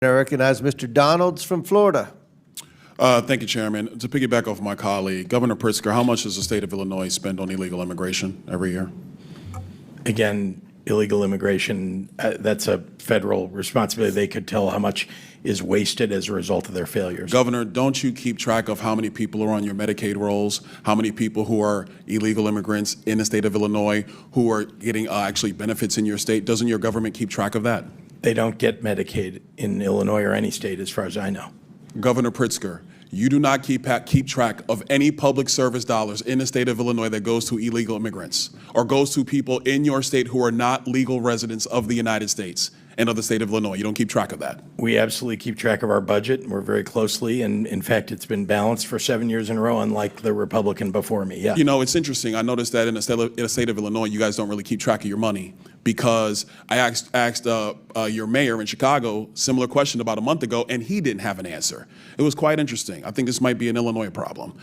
I recognize Mr. Donalds from Florida. Thank you, Chairman. To piggyback off my colleague, Governor Pritzker, how much does the state of Illinois spend on illegal immigration every year? Again, illegal immigration, that's a federal responsibility. They could tell how much is wasted as a result of their failures. Governor, don't you keep track of how many people are on your Medicaid rolls, how many people who are illegal immigrants in the state of Illinois who are getting actually benefits in your state? Doesn't your government keep track of that? They don't get Medicaid in Illinois or any state, as far as I know. Governor Pritzker, you do not keep track of any public service dollars in the state of Illinois that goes to illegal immigrants or goes to people in your state who are not legal residents of the United States and of the state of Illinois. You don't keep track of that. We absolutely keep track of our budget. We're very closely, and in fact, it's been balanced for 7 years in a row, unlike the Republican before me. Yeah. You know, it's interesting. I noticed that in the state of Illinois, you guys don't really keep track of your money, because I asked your mayor in Chicago similar question about a month ago, and he didn't have an answer. It was quite interesting. I think this might be an Illinois problem.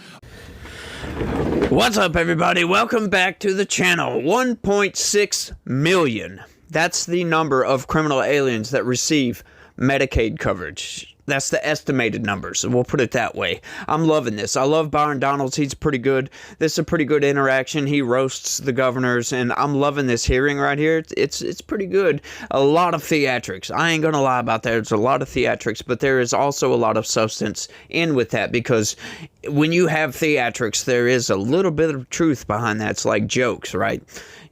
What's up, everybody? Welcome back to the channel. 1.6 million. That's the number of criminal aliens that receive Medicaid coverage. That's the estimated numbers, so we'll put it that way. I'm loving this. I love Byron Donalds. He's pretty good. This is a pretty good interaction. He roasts the governors, and I'm loving this hearing right here. It's pretty good. A lot of theatrics. I ain't gonna lie about that. There's a lot of theatrics, but there is also a lot of substance in with that, because when you have theatrics, there is a little bit of truth behind that. It's like jokes, right?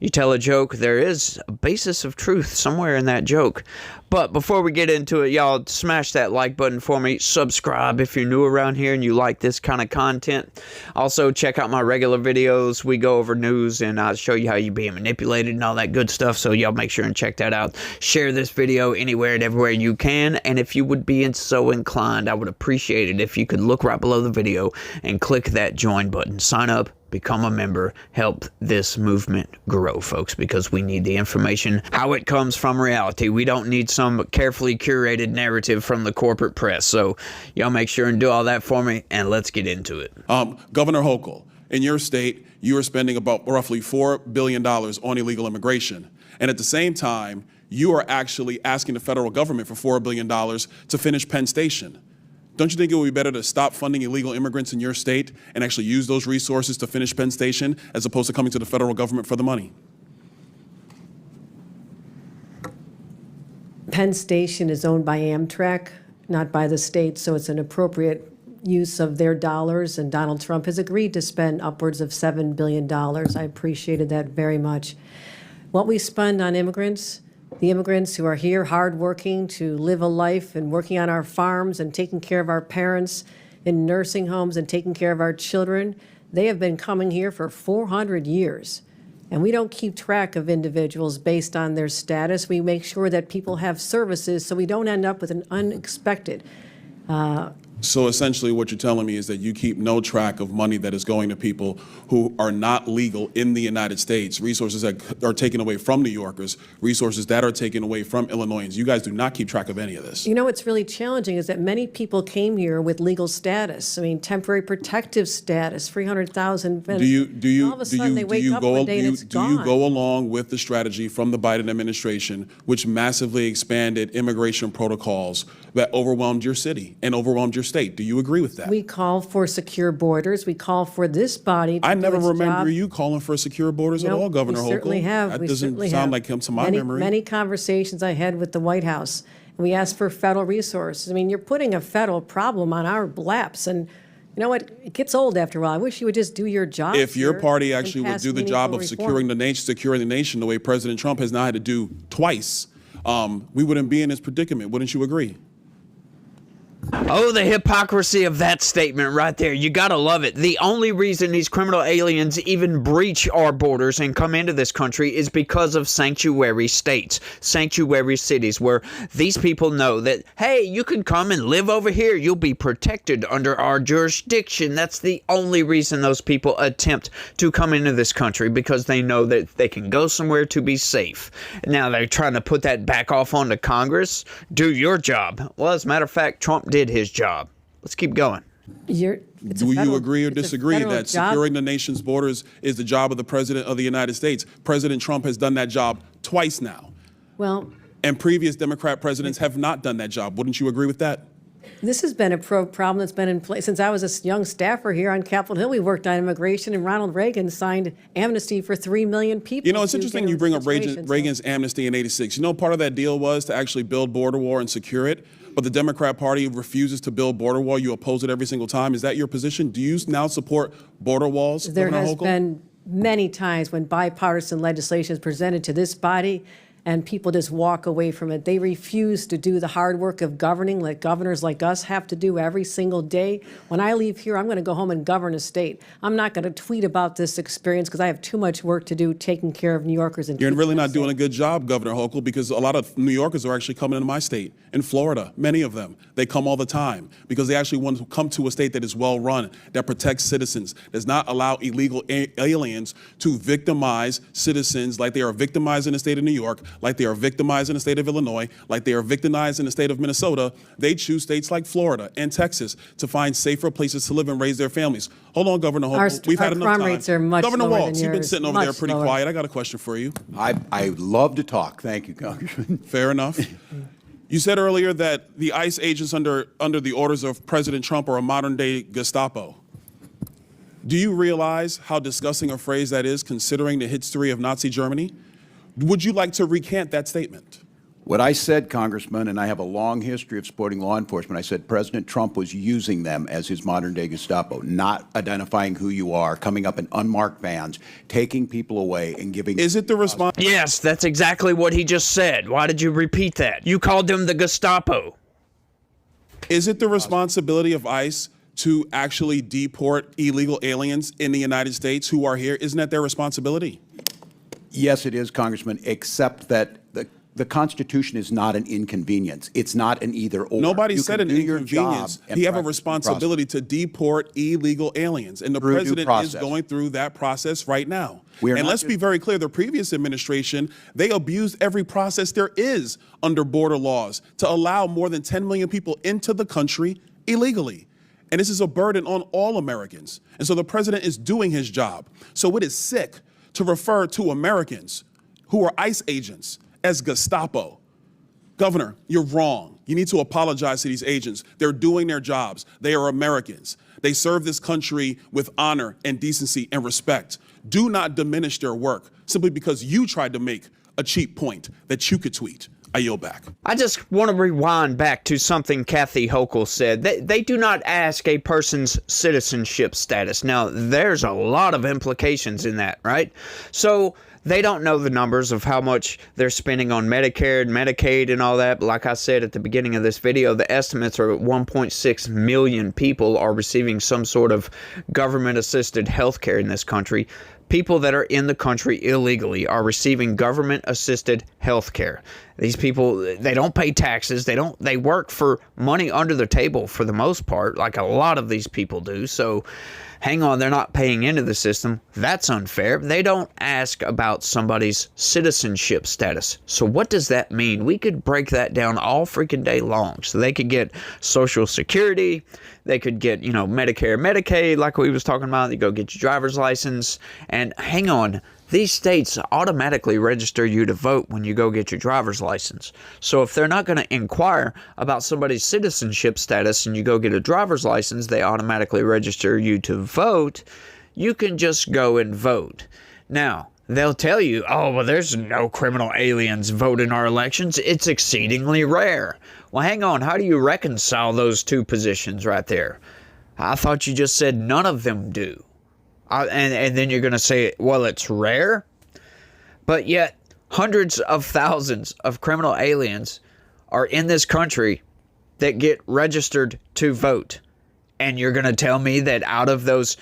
You tell a joke, there is a basis of truth somewhere in that joke. But before we get into it, y'all smash that like button for me. Subscribe if you're new around here and you like this kind of content. Also, check out my regular videos. We go over news and I show you how you're being manipulated and all that good stuff. So y'all make sure and check that out. Share this video anywhere and everywhere you can. And if you would be so inclined, I would appreciate it if you could look right below the video and click that join button. Sign up. Become a member, help this movement grow, folks, because we need the information, how it comes from reality. We don't need some carefully curated narrative from the corporate press. So y'all make sure and do all that for me, and let's get into it. Governor Hochul, in your state, you are spending about roughly $4 billion on illegal immigration. And at the same time, you are actually asking the federal government for $4 billion to finish Penn Station. Don't you think it would be better to stop funding illegal immigrants in your state and actually use those resources to finish Penn Station as opposed to coming to the federal government for the money? Penn Station is owned by Amtrak, not by the state, so it's an appropriate use of their dollars, and Donald Trump has agreed to spend upwards of $7 billion. I appreciated that very much. What we spend on immigrants, the immigrants who are here hardworking to live a life and working on our farms and taking care of our parents in nursing homes and taking care of our children, they have been coming here for 400 years. And we don't keep track of individuals based on their status. We make sure that people have services so we don't end up with an unexpected. So essentially what you're telling me is that you keep no track of money that is going to people who are not legal in the United States, resources that are taken away from New Yorkers, resources that are taken away from Illinoisans. You guys do not keep track of any of this. You know what's really challenging is that many people came here with legal status. I mean, temporary protective status, 300,000. Do you go along with the strategy from the Biden administration, which massively expanded immigration protocols that overwhelmed your city and overwhelmed your state? Do you agree with that? We call for secure borders. We call for this body to I never do its remember job. you calling for secure borders at all, Governor Hochul. We certainly have. That we doesn't certainly sound have. like him to my memory. Many conversations I had with the White House. And we asked for federal resources. I mean, you're putting a federal problem on our laps. And you know what? It gets old after a while. I wish you would just do your job. If your party actually would do the job of securing the nation the way President Trump has now had to do twice, we wouldn't be in this predicament. Wouldn't you agree? Oh, the hypocrisy of that statement right there. You gotta love it. The only reason these criminal aliens even breach our borders and come into this country is because of sanctuary states, sanctuary cities, where these people know that, hey, you can come and live over here. You'll be protected under our jurisdiction. That's the only reason those people attempt to come into this country, because they know that they can go somewhere to be safe. Now they're trying to put that back off onto Congress. Do your job. Well, as a matter of fact, Trump did his job. Let's keep going. Do you agree or disagree that securing the nation's borders is the job of the President of the United States? President Trump has done that job twice now. Well, And previous Democrat presidents have not done that job. Wouldn't you agree with that? This has been a problem that's been in place since I was a young staffer here on Capitol Hill. We worked on immigration, and Ronald Reagan signed amnesty for 3 million people. You know, it's to interesting get you in bring up situations, Reagan's amnesty in '86. You know, part of that deal was to actually build border wall and secure it. But the Democrat Party refuses to build border wall. You oppose it every single time. Is that your position? Do you now support border walls, There Governor has Hochul? been many times when bipartisan legislation is presented to this body and people just walk away from it. They refuse to do the hard work of governing that governors like us have to do every single day. When I leave here, I'm going to go home and govern a state. I'm not going to tweet about this experience because I have too much work to do taking care of New Yorkers. And You're keeping really them not doing a safe. good job, Governor Hochul, because a lot of New Yorkers are actually coming into my state, in Florida, many of them. They come all the time because they actually want to come to a state that is well run, that protects citizens, does not allow illegal aliens to victimize citizens like they are victimized in the state of New York, like they are victimized in the state of Illinois, like they are victimized in the state of Minnesota. They choose states like Florida and Texas to find safer places to live and raise their families. Hold on, Governor Hochul. We've had enough crime time. rates are much Governor lower than Walz, you've been yours, sitting over there much pretty lower. quiet. I got a question for you. I love to talk. Thank you, Congressman. Fair enough. You said earlier that the ICE agents under the orders of President Trump are a modern-day Gustapo. Do you realize how disgusting a phrase that is, considering the history of Nazi Germany? Would you like to recant that statement? What I said, Congressman, and I have a long history of supporting law enforcement, I said President Trump was using them as his modern-day Gestapo, not identifying who you are, coming up in unmarked vans, taking people away and giving... Is it the response? Yes, that's exactly what he just said. Why did you repeat that? You called them the Gustapo. Is it the responsibility of ICE to actually deport illegal aliens in the United States who are here? Isn't that their responsibility? Yes, it is, Congressman, except that the Constitution is not an inconvenience. It's not an either-or. Nobody You said can an do your job inconvenience. and He have a practice due responsibility to deport illegal aliens, and the Through due president is process. going through that process right now. We are And not let's be very clear, the previous administration, they abused every process there is under border laws to allow more than 10 million people into the country illegally. And this is a burden on all Americans. And so the president is doing his job. So it is sick to refer to Americans who are ICE agents as Gestapo. Governor, you're wrong. You need to apologize to these agents. They're doing their jobs. They are Americans. They serve this country with honor and decency and respect. Do not diminish their work simply because you tried to make a cheap point that you could tweet. I yield back. I just want to rewind back to something Kathy Hochul said. They do not ask a person's citizenship status. Now, there's a lot of implications in that, right? So they don't know the numbers of how much they're spending on Medicare and Medicaid and all that. But like I said at the beginning of this video, the estimates are 1.6 million people are receiving some sort of government-assisted health care in this country. People that are in the country illegally are receiving government-assisted health care. These people, they don't pay taxes. They work for money under the table for the most part, like a lot of these people do. So hang on, they're not paying into the system. That's unfair. They don't ask about somebody's citizenship status. So what does that mean? We could break that down all freaking day long. So they could get Social Security. They could get, Medicare, Medicaid, like we was talking about. You go get your driver's license. And hang on, these states automatically register you to vote when you go get your driver's license. So if they're not going to inquire about somebody's citizenship status and you go get a driver's license, they automatically register you to vote. You can just go and vote. Now, they'll tell you, oh, well, there's no criminal aliens vote in our elections. It's exceedingly rare. Well, hang on. How do you reconcile those two positions right there? I thought you just said none of them do. And then you're going to say, well, it's rare? But yet, hundreds of thousands of criminal aliens are in this country that get registered to vote. And you're going to tell me that out of those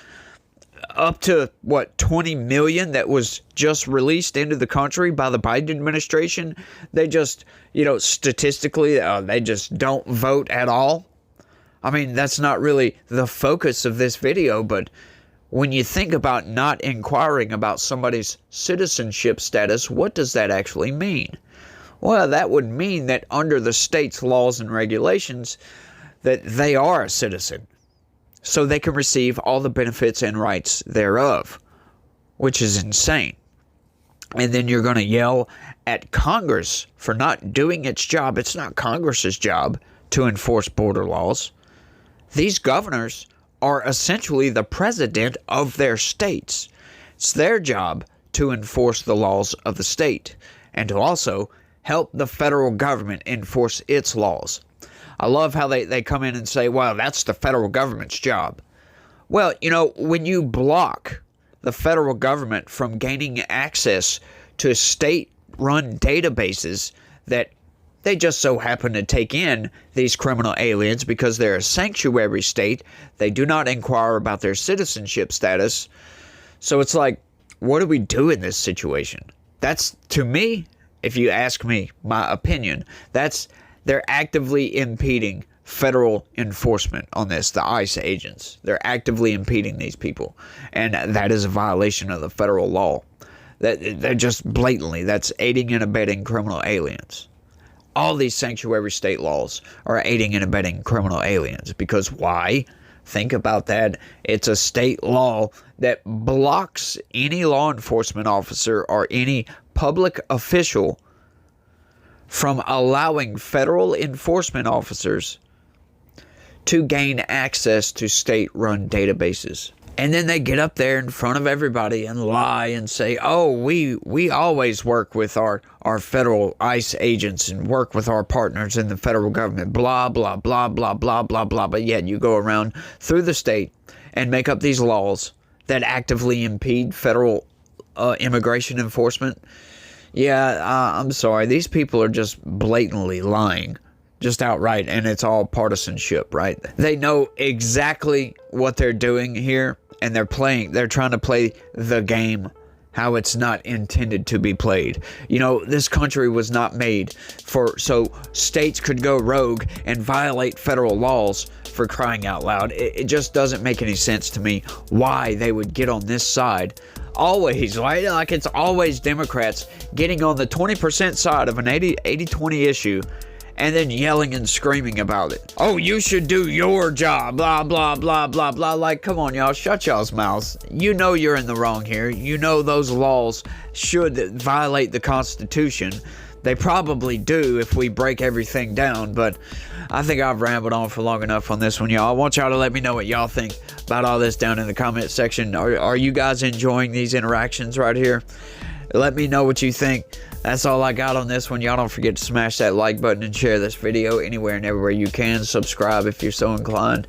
up to, 20 million that was just released into the country by the Biden administration, they just, statistically, they just don't vote at all? I mean, that's not really the focus of this video, but when you think about not inquiring about somebody's citizenship status, what does that actually mean? Well, that would mean that under the state's laws and regulations, that they are a citizen, so they can receive all the benefits and rights thereof, which is insane. And then you're going to yell at Congress for not doing its job. It's not Congress's job to enforce border laws. These governors are essentially the president of their states. It's their job to enforce the laws of the state and to also help the federal government enforce its laws. I love how they come in and say, well, that's the federal government's job. Well, you know, when you block the federal government from gaining access to state-run databases that they just so happen to take in these criminal aliens because they're a sanctuary state, they do not inquire about their citizenship status. So it's like, what do we do in this situation? That's, to me, if you ask me, my opinion, they're actively impeding federal enforcement on this, the ICE agents. They're actively impeding these people, and that is a violation of the federal law. They're just blatantly, that's aiding and abetting criminal aliens. All these sanctuary state laws are aiding and abetting criminal aliens. Because why? Think about that. It's a state law that blocks any law enforcement officer or any public official from allowing federal enforcement officers to gain access to state-run databases. And then they get up there in front of everybody and lie and say, oh, we always work with our federal ICE agents and work with our partners in the federal government, blah, blah, blah, blah, blah, blah, blah. But yet you go around through the state and make up these laws that actively impede federal immigration enforcement. Yeah, I'm sorry. These people are just blatantly lying. Just outright, and it's all partisanship, right? They know exactly what they're doing here, and they're trying to play the game how it's not intended to be played. You know, this country was not made so states could go rogue and violate federal laws, for crying out loud. It just doesn't make any sense to me why they would get on this side. Always, right? Like it's always Democrats getting on the 20% side of an 80-20 issue, and then yelling and screaming about it. Oh, you should do your job, blah, blah, blah, blah, blah. Like, come on, y'all, shut y'all's mouths. You know you're in the wrong here. You know those laws should violate the Constitution. They probably do if we break everything down, but I think I've rambled on for long enough on this one, y'all. I want y'all to let me know what y'all think about all this down in the comment section. Are you guys enjoying these interactions right here? Let me know what you think. That's all I got on this one. Y'all don't forget to smash that like button and share this video anywhere and everywhere you can. Subscribe if you're so inclined.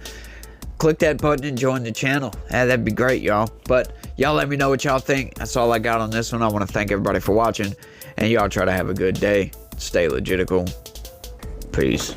Click that button and join the channel. That'd be great, y'all. But y'all let me know what y'all think. That's all I got on this one. I want to thank everybody for watching. And y'all try to have a good day. Stay legitical. Peace.